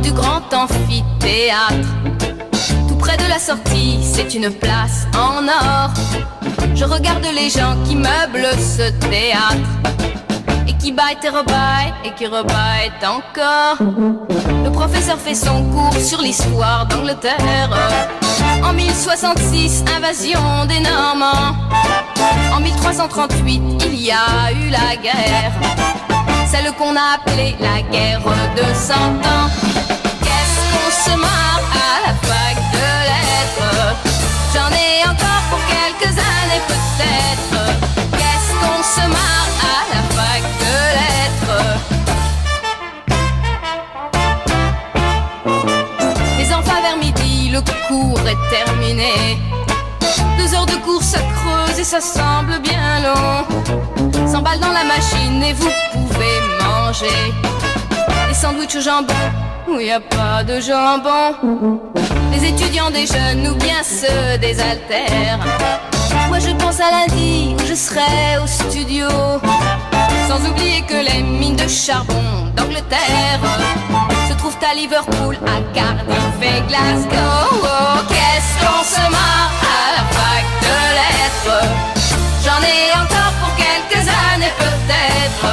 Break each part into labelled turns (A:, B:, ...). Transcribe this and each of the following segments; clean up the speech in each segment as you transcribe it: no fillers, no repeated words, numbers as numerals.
A: du grand amphithéâtre. Tout près de la sortie, c'est une place en or. Je regarde les gens qui meublent ce théâtre, et qui baillent et rebaillent, et qui rebaillent encore. Le professeur fait son cours sur l'histoire d'Angleterre. En 1066, invasion des Normands. En 1338, il y a eu la guerre, celle qu'on a appelée la guerre de 100 ans. Qu'est-ce qu'on se marre à la fac de lettres? J'en ai encore pour quelques années peut-être. Qu'est-ce qu'on se marre à la fac de lettres? Les enfants vers midi, le cours est terminé. 2 heures de cours, ça creuse et ça semble bien long. 100 balles dans la machine et vous pouvez manger des sandwichs au jambon où il n'y a pas de jambon. Les étudiants déjeunent ou bien se désaltèrent. Moi je pense à lundi où je serai au studio, sans oublier que les mines de charbon d'Angleterre se trouvent à Liverpool, à Cardiff et Glasgow. Oh, qu'est-ce qu'on se marre à la fac de lettres? J'en ai encore pour quelques années peut-être.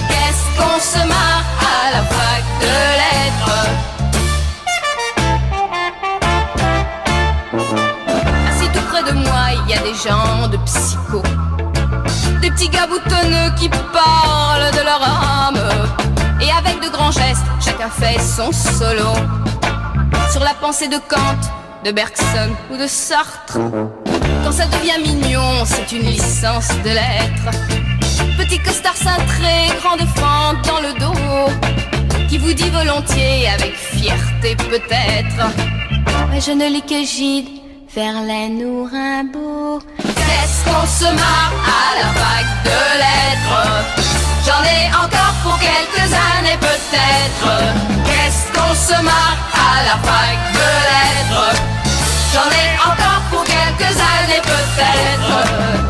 A: Qu'est-ce qu'on se marre à la fac de lettres? Assis tout près de moi, il y a des gens de psycho, des petits gars boutonneux qui parlent de leur âme. Et avec de grands gestes, chacun fait son solo sur la pensée de Kant, de Bergson ou de Sartre. Quand ça devient mignon, c'est une licence de lettres. Petit costard cintré, grande fente dans le dos, qui vous dit volontiers avec fierté peut-être: mais je ne lis que Gide, Verlaine ou Rimbaud. Qu'est-ce qu'on se marre à la fac de lettres? J'en ai encore pour quelques années peut-être. Qu'est-ce qu'on se marre à la fac de lettres? J'en ai encore pour quelques années peut-être.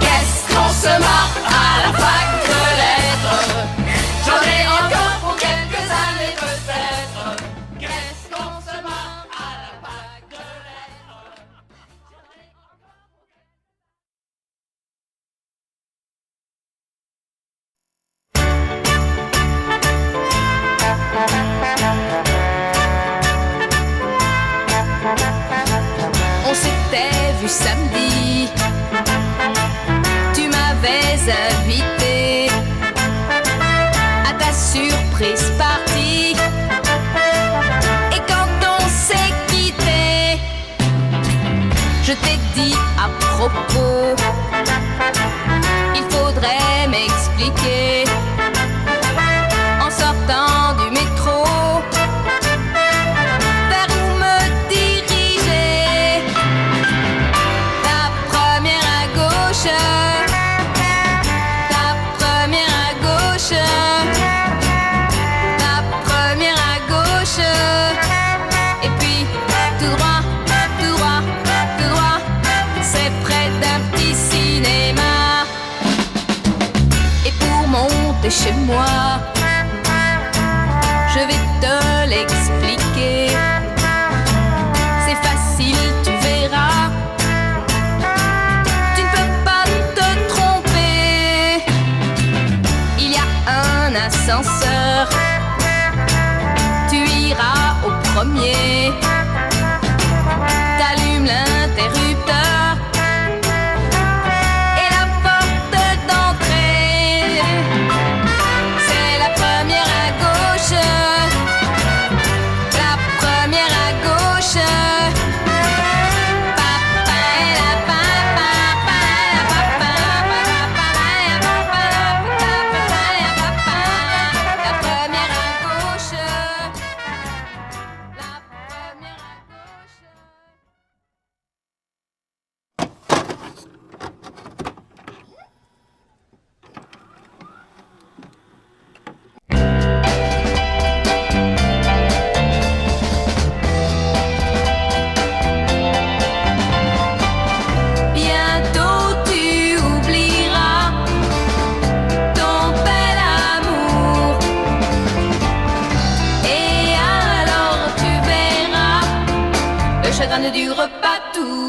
A: Qu'est-ce qu'on se marre à la fac de lettres? J'en ai encore pour quelques années peut-être. Qu'est-ce qu'on se marre à la fac de lettres? On s'était vu samedi, tu m'avais invité à ta surprise party. Et quand on s'est quitté, je t'ai dit à propos, il faudrait m'expliquer en sortant du métro. Vers où me diriger? Ta première à gauche, ta première à gauche, ta première à gauche. Et puis tout droit, tout droit, tout droit, c'est près d'un petit cinéma. Et pour monter chez moi, je vais te l'expliquer. C'est facile, tu verras. Tu ne peux pas te tromper. Il y a un ascenseur. Tu iras au premier. T'allumes l'interrupteur et la porte d'entrée, c'est la première à gauche.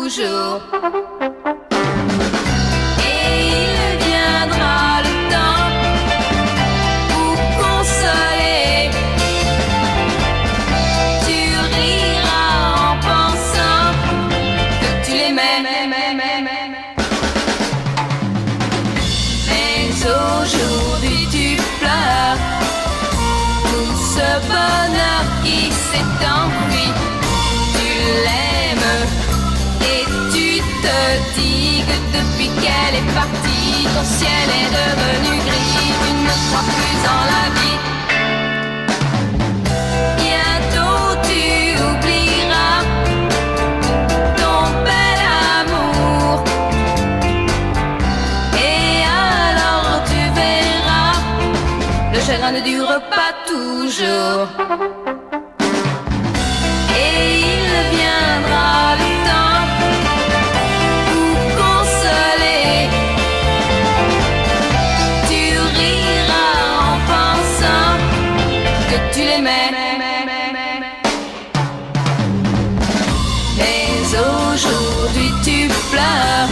A: toujours. Et il viendra le temps pour consoler. Tu riras en pensant que tu l'aimais. Mais aujourd'hui tu pleures tout ce bonheur qui s'est enfui. Tu l'aimes et tu te dis que depuis qu'elle est partie, ton ciel est devenu gris. Tu ne crois plus en la vie. Bientôt tu oublieras ton bel amour. Et alors tu verras, le chagrin ne dure pas toujours. Et il viendra le temps pour consoler. Tu riras en pensant que tu l'aimais. Mais aujourd'hui tu pleures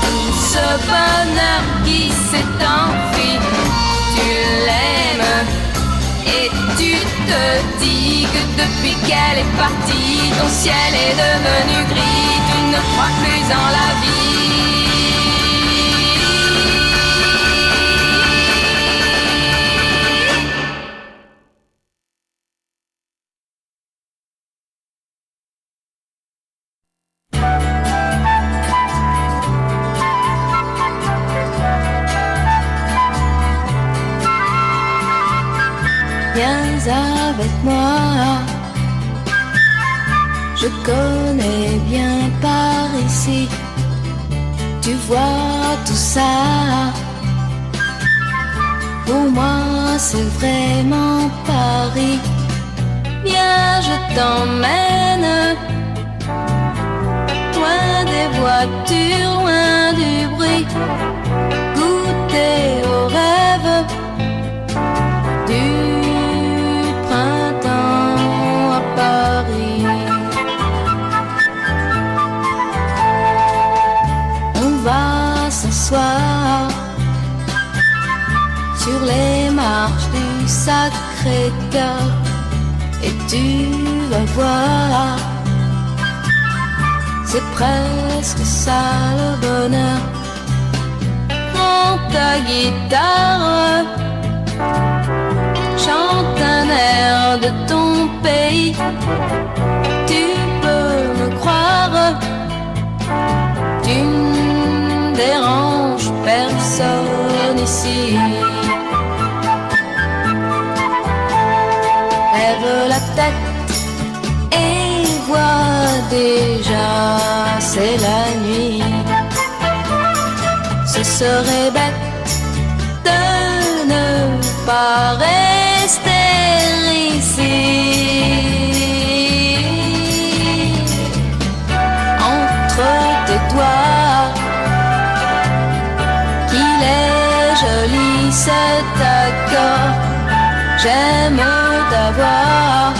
A: tout ce bonheur qui s'est enfui. Tu l'aimes et tu te dis que depuis qu'elle est partie, ton ciel est devenu gris. Tu ne crois plus en la vie. Viens avec moi, je connais bien par ici. Tu vois tout ça, pour moi c'est vraiment Paris. Viens, je t'emmène, loin des voitures, loin du bruit, goûter aux rêves du Paris. On va s'asseoir sur les marches du Sacré-Cœur et tu vas voir, c'est presque ça le bonheur. Prends ta guitare, chante un air de ton pays. Tu peux me croire, tu ne déranges personne ici. Lève la tête et vois déjà, c'est la nuit. Ce serait bête de ne pas rester ici. Entre tes doigts, qu'il est joli cet accord. J'aime t'avoir.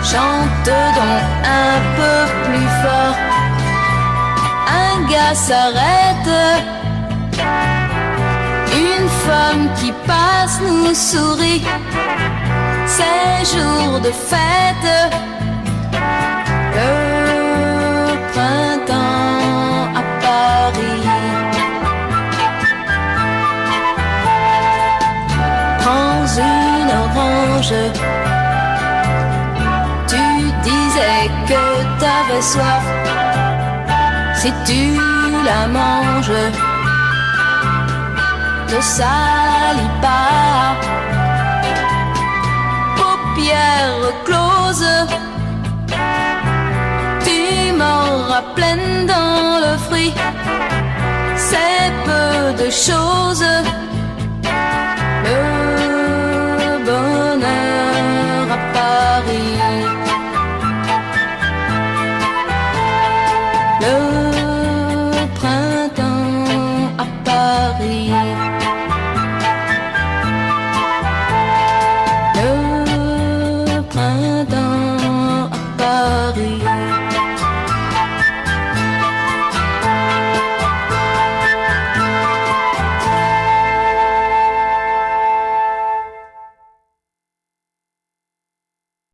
A: Chante donc un peu plus fort. Un gars s'arrête, une femme qui passe nous sourit. C'est jour de fête, le printemps à Paris. Prends une orange, tu disais que t'avais soif. Si tu la manges, ne salis pas. Paupières closes, tu m'auras pleine dans le fruit. C'est peu de choses